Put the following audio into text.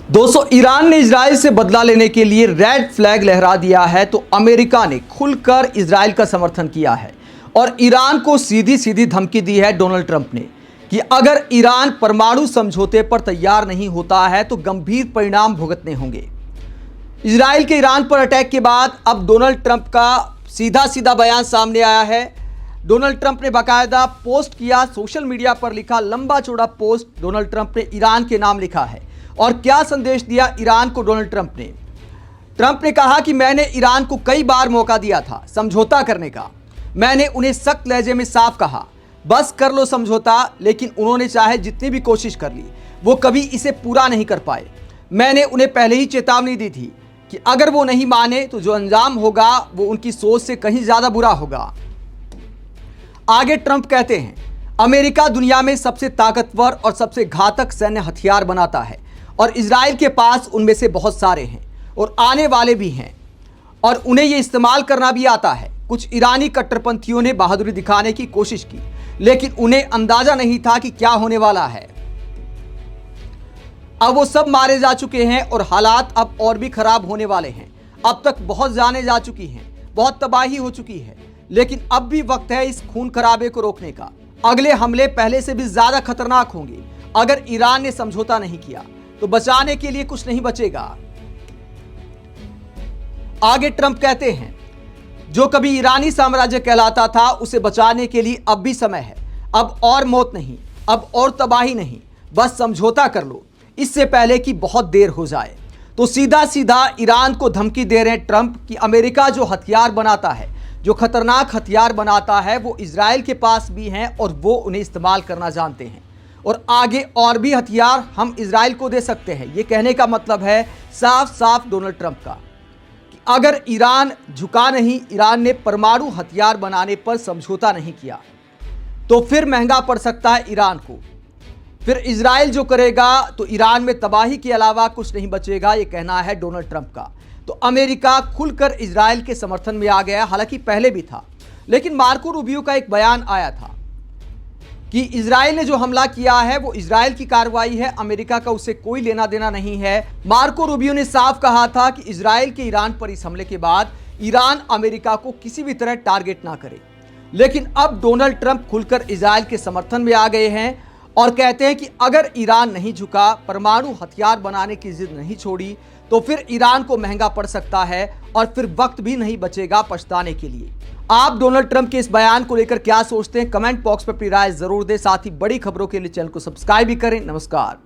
दोस्तों, ईरान ने इजराइल से बदला लेने के लिए रेड फ्लैग लहरा दिया है तो अमेरिका ने खुलकर इजराइल का समर्थन किया है और ईरान को सीधी सीधी धमकी दी है डोनाल्ड ट्रंप ने कि अगर ईरान परमाणु समझौते पर तैयार नहीं होता है तो गंभीर परिणाम भुगतने होंगे। इजराइल के ईरान पर अटैक के बाद अब डोनाल्ड ट्रंप का सीधा सीधा बयान सामने आया है। डोनाल्ड ट्रंप ने बाकायदा पोस्ट किया, सोशल मीडिया पर लिखा लंबा चौड़ा पोस्ट डोनाल्ड ट्रंप ने ईरान के नाम लिखा है। और क्या संदेश दिया ईरान को डोनाल्ड ट्रंप ने? ट्रंप ने कहा कि मैंने ईरान को कई बार मौका दिया था समझौता करने का। मैंने उन्हें सख्त लहजे में साफ कहा, बस कर लो समझौता, लेकिन उन्होंने चाहे जितनी भी कोशिश कर ली वो कभी इसे पूरा नहीं कर पाए। मैंने उन्हें पहले ही चेतावनी दी थी कि अगर वो नहीं माने तो जो अंजाम होगा वो उनकी सोच से कहीं ज्यादा बुरा होगा। आगे ट्रंप कहते हैं, अमेरिका दुनिया में सबसे ताकतवर और सबसे घातक सैन्य हथियार बनाता है और इजराइल के पास उनमें से बहुत सारे हैं और आने वाले भी हैं और उन्हें ये इस्तेमाल करना भी आता है। कुछ ईरानी कट्टरपंथियों ने बहादुरी दिखाने की कोशिश की, लेकिन उन्हें अंदाजा नहीं था कि क्या होने वाला है। अब वो सब मारे जा चुके हैं और हालात अब और भी खराब होने वाले हैं। अब तक बहुत जाने जा चुकी हैं, बहुत तबाही हो चुकी है, लेकिन अब भी वक्त है इस खून खराबे को रोकने का। अगले हमले पहले से भी ज्यादा खतरनाक होंगे। अगर ईरान ने समझौता नहीं किया तो बचाने के लिए कुछ नहीं बचेगा। आगे ट्रंप कहते हैं, जो कभी ईरानी साम्राज्य कहलाता था उसे बचाने के लिए अब भी समय है। अब और मौत नहीं, अब और तबाही नहीं, बस समझौता कर लो इससे पहले कि बहुत देर हो जाए। तो सीधा सीधा ईरान को धमकी दे रहे हैं ट्रंप कि अमेरिका जो हथियार बनाता है, जो खतरनाक हथियार बनाता है, वो इजराइल के पास भी हैं और वो उन्हें इस्तेमाल करना जानते हैं और आगे और भी हथियार हम इजराइल को दे सकते हैं। ये कहने का मतलब है साफ साफ डोनाल्ड ट्रंप का कि अगर ईरान झुका नहीं, ईरान ने परमाणु हथियार बनाने पर समझौता नहीं किया तो फिर महंगा पड़ सकता है ईरान को। फिर इजराइल जो करेगा तो ईरान में तबाही के अलावा कुछ नहीं बचेगा, ये कहना है डोनाल्ड ट्रंप का। तो अमेरिका खुलकर इजराइल के समर्थन में आ गया, हालांकि पहले भी था, लेकिन मार्को रूबियो का एक बयान आया था कि इजराइल ने जो हमला किया है वो इजराइल की कार्रवाई है, अमेरिका का उससे कोई लेना देना नहीं है। मार्को रूबियो ने साफ कहा था कि इजराइल के ईरान पर इस हमले के बाद ईरान अमेरिका को किसी भी तरह टारगेट ना करे। लेकिन अब डोनाल्ड ट्रंप खुलकर इजराइल के समर्थन में आ गए हैं और कहते हैं कि अगर ईरान नहीं झुका, परमाणु हथियार बनाने की जिद नहीं छोड़ी, तो फिर ईरान को महंगा पड़ सकता है और फिर वक्त भी नहीं बचेगा पछताने के लिए। आप डोनाल्ड ट्रंप के इस बयान को लेकर क्या सोचते हैं? कमेंट बॉक्स पर अपनी राय जरूर दें। साथ ही बड़ी खबरों के लिए चैनल को सब्सक्राइब भी करें। नमस्कार।